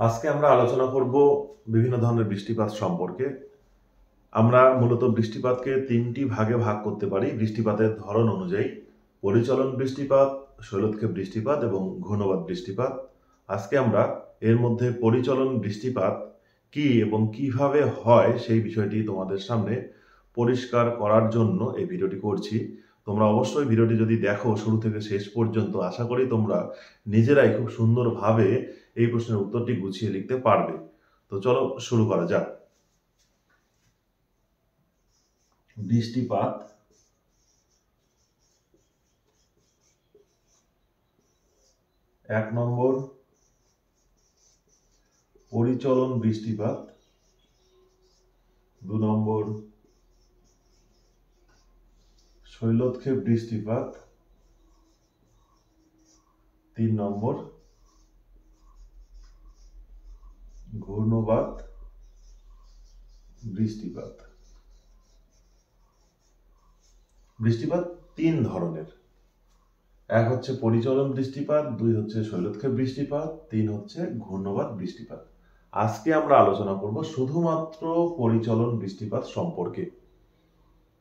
আজকে আমরা আলোচনা করব বিভিন্ন ধরনের বৃষ্টিপাত সম্পর্কে। আমরা মূলত বৃষ্টিপাতকে তিনটি ভাগে ভাগ করতে পারি বৃষ্টিপাতের ধরন অনুযায়ী: পরিচলন বৃষ্টিপাত, শৈলক্ষেপ বৃষ্টিপাত এবং ঘূর্ণবাত বৃষ্টিপাত। আজকে আমরা এর মধ্যে পরিচলন বৃষ্টিপাত কি এবং কিভাবে হয় সেই বিষয়টি তোমাদের সামনে পরিষ্কার করার জন্য এই ভিডিওটি করছি। তোমরা অবশ্যই ভিডিওটি যদি দেখো শুরু থেকে শেষ পর্যন্ত, আশা করি তোমরা নিজেরাই খুব সুন্দরভাবে এই প্রশ্নের উত্তরটি গুছিয়ে লিখতে পারবে। তো চলো শুরু করা যাক। বৃষ্টিপাত এক নম্বর পরিচলন বৃষ্টিপাত, 2 নম্বর শৈলক্ষেপ বৃষ্টিপাত, 3 নম্বর ঘূর্ণবাত বৃষ্টিপাত। বৃষ্টিপাত 3 ধরনের, এক হচ্ছে পরিচলন বৃষ্টিপাত, 2 হচ্ছে শৈলক্ষেপ বৃষ্টিপাত, 3 হচ্ছে ঘূর্ণবাত বৃষ্টিপাত। আজকে আমরা আলোচনা করব শুধুমাত্র পরিচলন বৃষ্টিপাত সম্পর্কে।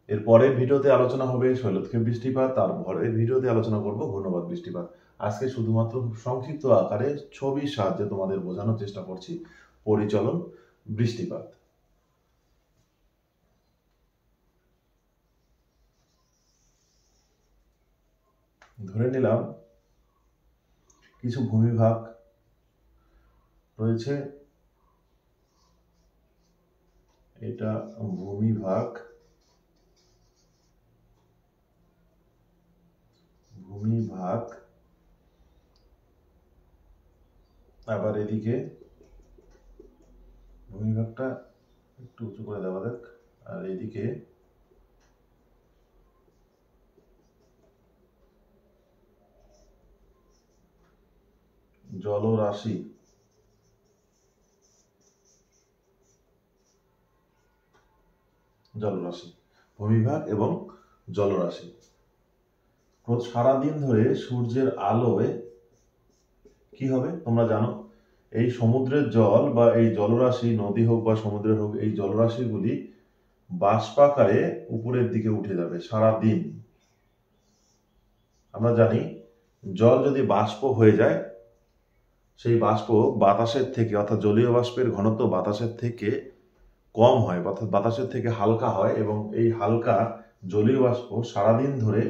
এর পরের ভিডিওতে আলোচনা হবে শৈলক্ষেপ বৃষ্টিপাত, তার পরের ভিডিওতে আলোচনা করব ঘূর্ণবাত বৃষ্টিপাত। আজকে শুধুমাত্র সংক্ষিপ্ত আকারে ছবির সাহায্যে তোমাদের বোঝানোর চেষ্টা করছি পরিচলন বৃষ্টিপাত। ধরে নিলাম কিছু ভূমিভাগ রয়েছে, এটা ভূমিভাগ, আবার এদিকে ভূমিভাগটা একটু উঁচু করে দেওয়া যাক, আর এদিকে জলরাশি। ভূমিভাগ এবং জলরাশি। সারাদিন ধরে সূর্যের আলোয় কি হবে তোমরা জানো, এই সমুদ্রের জল বা এই জলরাশি, নদী হোক বা সমুদ্রের হোক, এই জলরাশিগুলি বাষ্পাকারে উপরের দিকে উঠে যাবে সারা দিন। আমরা জানি জল যদি বাষ্প হয়ে যায়, সেই বাষ্প বাতাসের থেকে, অর্থাৎ জলীয় বাষ্পের ঘনত্ব বাতাসের থেকে কম হয়, অর্থাৎ বাতাসের থেকে হালকা হয়, এবং এই হালকা জলীয় বাষ্প সারাদিন ধরে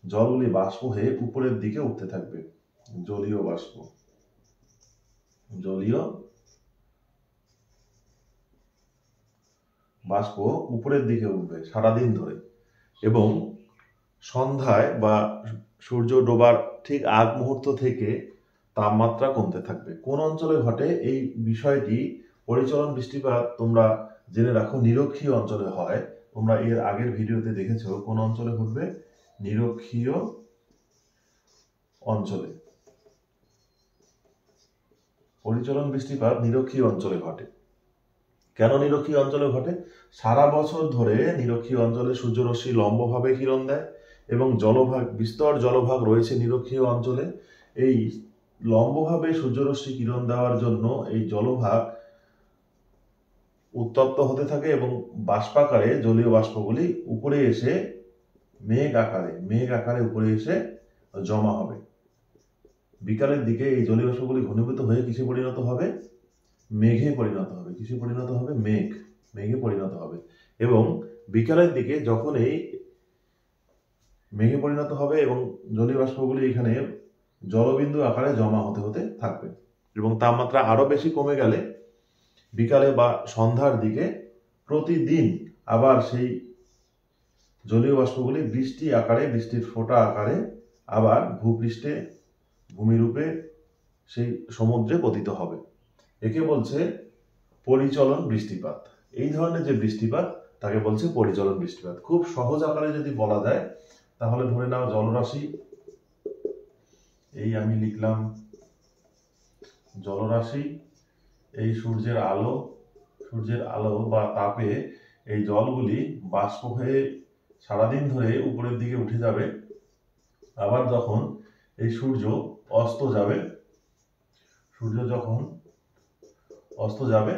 জলগুলি বাষ্প হয়ে উপরের দিকে উঠতে থাকবে। জলীয় বাষ্প উপরের দিকে উঠবে সারাদিন ধরে, এবং সন্ধ্যায় বা সূর্য ডোবার ঠিক আগ মুহূর্ত থেকে তাপমাত্রা কমতে থাকবে। কোন অঞ্চলে ঘটে এই বিষয়টি? পরিচলন বৃষ্টিপাত তোমরা জেনে রাখো নিরক্ষীয় অঞ্চলে হয়। তোমরা এর আগের ভিডিওতে দেখেছো কোন অঞ্চলে ঘটবে? নিরক্ষীয় অঞ্চলে। পরিচলন বৃষ্টিপাত নিরক্ষীয় অঞ্চলে ঘটে। কেন নিরক্ষীয় অঞ্চলে ঘটে? সারা বছর ধরে নিরক্ষীয় অঞ্চলে সূর্যরশ্মি লম্বভাবে কিরণ দেয়, এবং বিস্তর জলভাগ রয়েছে নিরক্ষীয় অঞ্চলে। এই লম্বভাবে সূর্যরশ্মি কিরণ দেওয়ার জন্য এই জলভাগ উত্তপ্ত হতে থাকে, এবং বাষ্পাকারে জলীয় বাষ্পগুলি উপরে এসে মেঘ আকারে উপরে এসে জমা হবে। বিকালের দিকে এই জলীয় বাষ্পগুলি ঘনীভূত হয়ে কিসে পরিণত হবে? মেঘে পরিণত হবে। কিসে পরিণত হবে? মেঘে পরিণত হবে। এবং বিকালের দিকে যখন এই মেঘে পরিণত হবে এবং জলীয় বাষ্পগুলি এখানে জলবিন্দু আকারে জমা হতে হতে থাকবে, এবং তাপমাত্রা আরো বেশি কমে গেলে বিকালে বা সন্ধ্যার দিকে প্রতিদিন আবার সেই জলীয় বাষ্পগুলি বৃষ্টির ফোঁটা আকারে আবার ভূপৃষ্ঠে, ভূমিরূপে সেই সমুদ্রে পতিত হবে। একে বলছে পরিচলন বৃষ্টিপাত। এই ধরনের যে বৃষ্টিপাত তাকে বলছে পরিচলন বৃষ্টিপাত। খুব সহজ আকারে যদি বলা যায় তাহলে ধরে নাও জলরাশি, এই আমি লিখলাম জলরাশি, এই সূর্যের আলো বা তাপে এই জলগুলি বাষ্প হয়ে সারাদিন ধরে উপরের দিকে উঠে যাবে। আবার যখন এই সূর্য অস্ত যাবে, সূর্য যখন অস্ত যাবে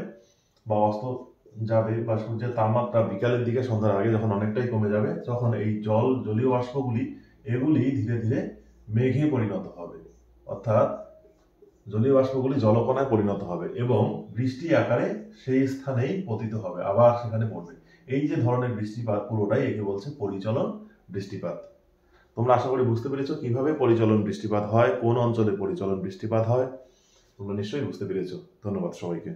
বা সূর্যের তাপমাত্রা বিকালের দিকে সন্ধ্যার আগে যখন অনেকটাই কমে যাবে, তখন এই জলীয় বাষ্পগুলি এগুলি ধীরে ধীরে মেঘে পরিণত হবে, অর্থাৎ জলীয় বাষ্পগুলি জলকণায় পরিণত হবে এবং বৃষ্টি আকারে সেই স্থানেই পতিত হবে, আবার সেখানে পড়বে। এই যে ধরনের বৃষ্টিপাত পুরোটাই একে বলছে পরিচলন বৃষ্টিপাত। তোমরা আশা করি বুঝতে পেরেছো কিভাবে পরিচলন বৃষ্টিপাত হয়, কোন অঞ্চলে পরিচলন বৃষ্টিপাত হয়। তোমরা নিশ্চয়ই বুঝতে পেরেছো। ধন্যবাদ সবাইকে।